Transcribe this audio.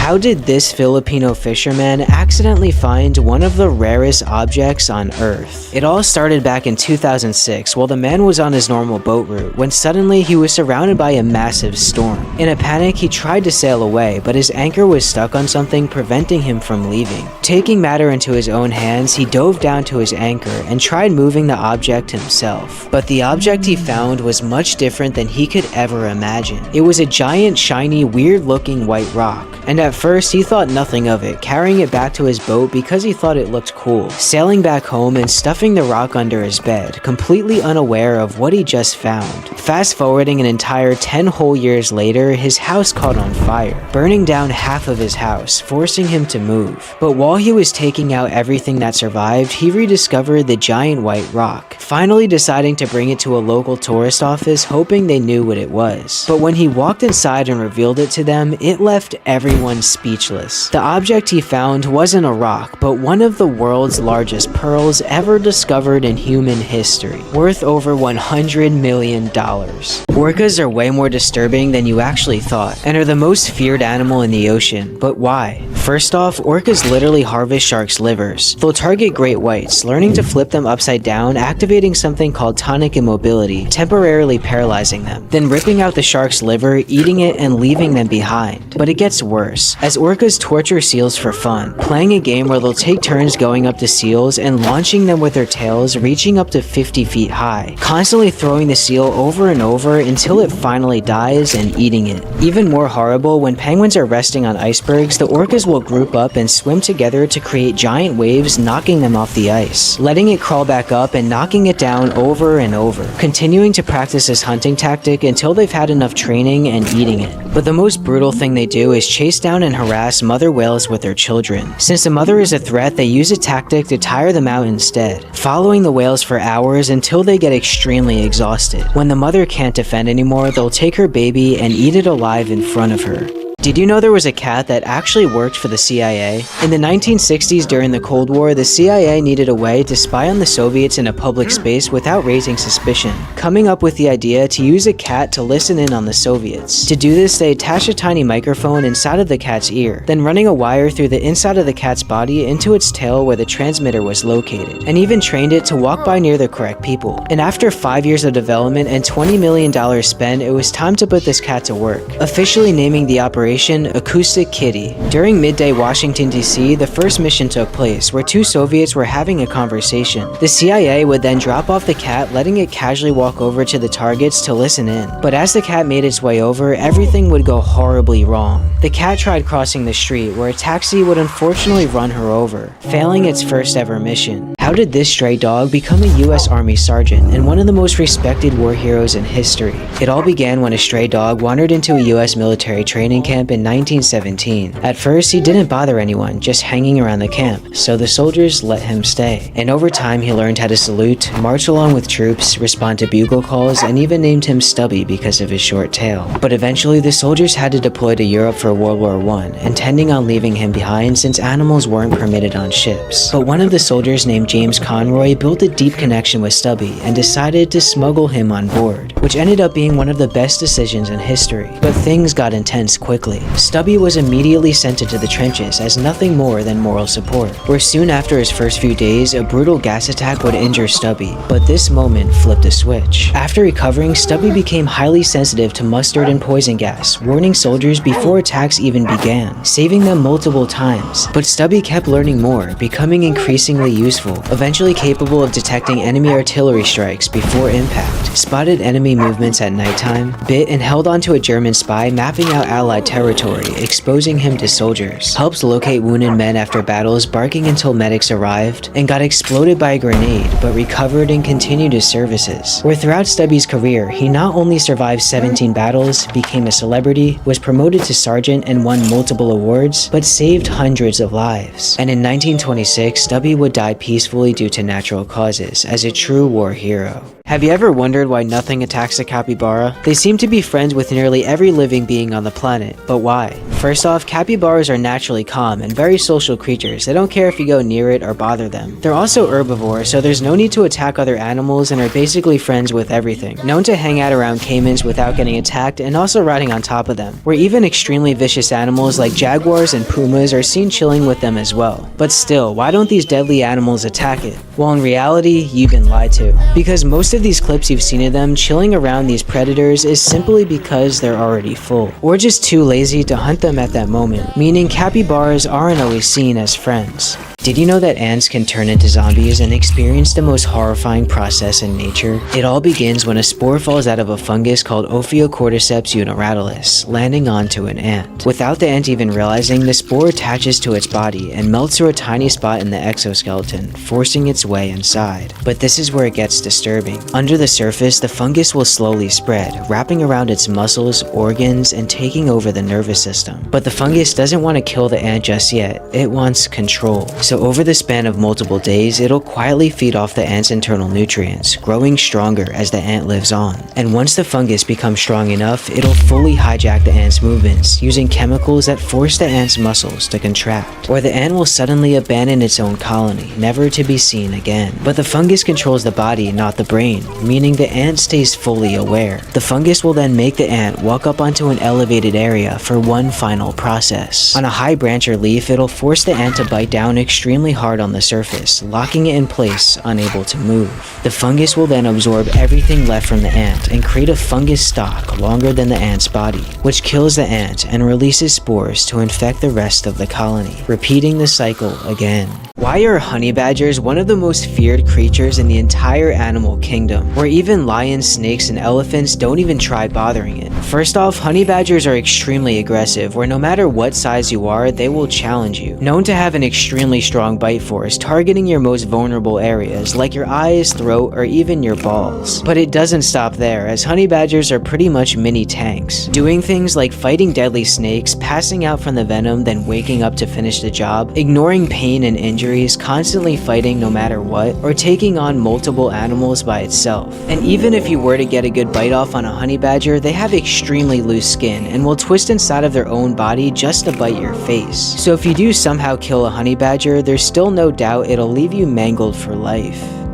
How did this Filipino fisherman accidentally find one of the rarest objects on Earth? It all started back in 2006 while the man was on his normal boat route when suddenly he was surrounded by a massive storm. In a panic, he tried to sail away, but his anchor was stuck on something preventing him from leaving. Taking matter into his own hands, he dove down to his anchor and tried moving the object himself. But the object he found was much different than he could ever imagine. It was a giant, shiny, weird-looking white rock. And at first, he thought nothing of it, carrying it back to his boat because he thought it looked cool. Sailing back home and stuffing the rock under his bed, completely unaware of what he just found. Fast forwarding an entire 10 whole years later, his house caught on fire, burning down half of his house, forcing him to move. But while he was taking out everything that survived, he rediscovered the giant white rock, finally deciding to bring it to a local tourist office, hoping they knew what it was. But when he walked inside and revealed it to them, it left everyone speechless. The object he found wasn't a rock, but one of the world's largest pearls ever discovered in human history, worth over $100 million. Orcas are way more disturbing than you actually thought, and are the most feared animal in the ocean. But why? First off, orcas literally harvest sharks' livers. They'll target great whites, learning to flip them upside down, activating something called tonic immobility, temporarily paralyzing them, then ripping out the shark's liver, eating it, and leaving them behind. But it gets worse, as orcas torture seals for fun, playing a game where they'll take turns going up to seals and launching them with their tails reaching up to 50 feet high, constantly throwing the seal over and over until it finally dies and eating it. Even more horrible, when penguins are resting on icebergs, the orcas will group up and swim together to create giant waves, knocking them off the ice, letting it crawl back up and knocking it down over and over, continuing to practice this hunting tactic until they've had enough training and eating it. But the most brutal thing they do is chase down and harass mother whales with their children. Since the mother is a threat, they use a tactic to tire them out instead, following the whales for hours until they get extremely exhausted. When the mother can't defend anymore, they'll take her baby and eat it alive in front of her. Did you know there was a cat that actually worked for the CIA? In the 1960s during the Cold War, the CIA needed a way to spy on the Soviets in a public space without raising suspicion, coming up with the idea to use a cat to listen in on the Soviets. To do this, they attached a tiny microphone inside of the cat's ear, then running a wire through the inside of the cat's body into its tail where the transmitter was located, and even trained it to walk by near the correct people. And after 5 years of development and $20 million spent, it was time to put this cat to work, officially naming the operation Acoustic Kitty. During midday Washington, D.C., the first mission took place, where two Soviets were having a conversation. The CIA would then drop off the cat, letting it casually walk over to the targets to listen in. But as the cat made its way over, everything would go horribly wrong. The cat tried crossing the street, where a taxi would unfortunately run her over, failing its first ever mission. How did this stray dog become a U.S. Army sergeant and one of the most respected war heroes in history? It all began when a stray dog wandered into a U.S. military training camp in 1917. At first, he didn't bother anyone, just hanging around the camp, so the soldiers let him stay. And over time, he learned how to salute, march along with troops, respond to bugle calls, and even named him Stubby because of his short tail. But eventually, the soldiers had to deploy to Europe for World War I, intending on leaving him behind since animals weren't permitted on ships. But one of the soldiers named James Conroy built a deep connection with Stubby and decided to smuggle him on board, which ended up being one of the best decisions in history. But things got intense quickly. Stubby was immediately sent into the trenches as nothing more than moral support, where soon after his first few days, a brutal gas attack would injure Stubby, but this moment flipped a switch. After recovering, Stubby became highly sensitive to mustard and poison gas, warning soldiers before attacks even began, saving them multiple times. But Stubby kept learning more, becoming increasingly useful, eventually capable of detecting enemy artillery strikes before impact, spotted enemy movements at nighttime, bit and held onto a German spy mapping out Allied territory, exposing him to soldiers, helped locate wounded men after battles, barking until medics arrived, and got exploded by a grenade, but recovered and continued his services. Where throughout Stubby's career, he not only survived 17 battles, became a celebrity, was promoted to sergeant and won multiple awards, but saved hundreds of lives. And in 1926, Stubby would die peacefully due to natural causes as a true war hero. Have you ever wondered why nothing attacks a capybara? They seem to be friends with nearly every living being on the planet, but why? First off, capybaras are naturally calm and very social creatures. They don't care if you go near it or bother them. They're also herbivores, so there's no need to attack other animals and are basically friends with everything. Known to hang out around caimans without getting attacked and also riding on top of them, where even extremely vicious animals like jaguars and pumas are seen chilling with them as well. But still, why don't these deadly animals attack it? Well, in reality, you've been lied to. Because most of these clips you've seen of them chilling around these predators is simply because they're already full, or just too lazy to hunt them at that moment, meaning capybaras aren't always seen as friends. Did you know that ants can turn into zombies and experience the most horrifying process in nature? It all begins when a spore falls out of a fungus called Ophiocordyceps universalis, landing onto an ant. Without the ant even realizing, the spore attaches to its body and melts through a tiny spot in the exoskeleton, forcing its way inside. But this is where it gets disturbing. Under the surface, the fungus will slowly spread, wrapping around its muscles, organs, and taking over the nervous system. But the fungus doesn't want to kill the ant just yet, it wants control. So over the span of multiple days, it'll quietly feed off the ant's internal nutrients, growing stronger as the ant lives on. And once the fungus becomes strong enough, it'll fully hijack the ant's movements, using chemicals that force the ant's muscles to contract. Or the ant will suddenly abandon its own colony, never to be seen again. But the fungus controls the body, not the brain, meaning the ant stays fully aware. The fungus will then make the ant walk up onto an elevated area for one final process. On a high branch or leaf, it'll force the ant to bite down extremely hard on the surface, locking it in place, unable to move. The fungus will then absorb everything left from the ant and create a fungus stalk longer than the ant's body, which kills the ant and releases spores to infect the rest of the colony, repeating the cycle again. Why are honey badgers one of the most feared creatures in the entire animal kingdom, where even lions, snakes, and elephants don't even try bothering it? First off, honey badgers are extremely aggressive, where no matter what size you are, they will challenge you. Known to have an extremely strong bite force, targeting your most vulnerable areas like your eyes, throat, or even your balls. But it doesn't stop there, as honey badgers are pretty much mini tanks, doing things like fighting deadly snakes, passing out from the venom, then waking up to finish the job, ignoring pain and injury, constantly fighting no matter what, or taking on multiple animals by itself. And even if you were to get a good bite off on a honey badger, they have extremely loose skin and will twist inside of their own body just to bite your face. So if you do somehow kill a honey badger, there's still no doubt it'll leave you mangled for life.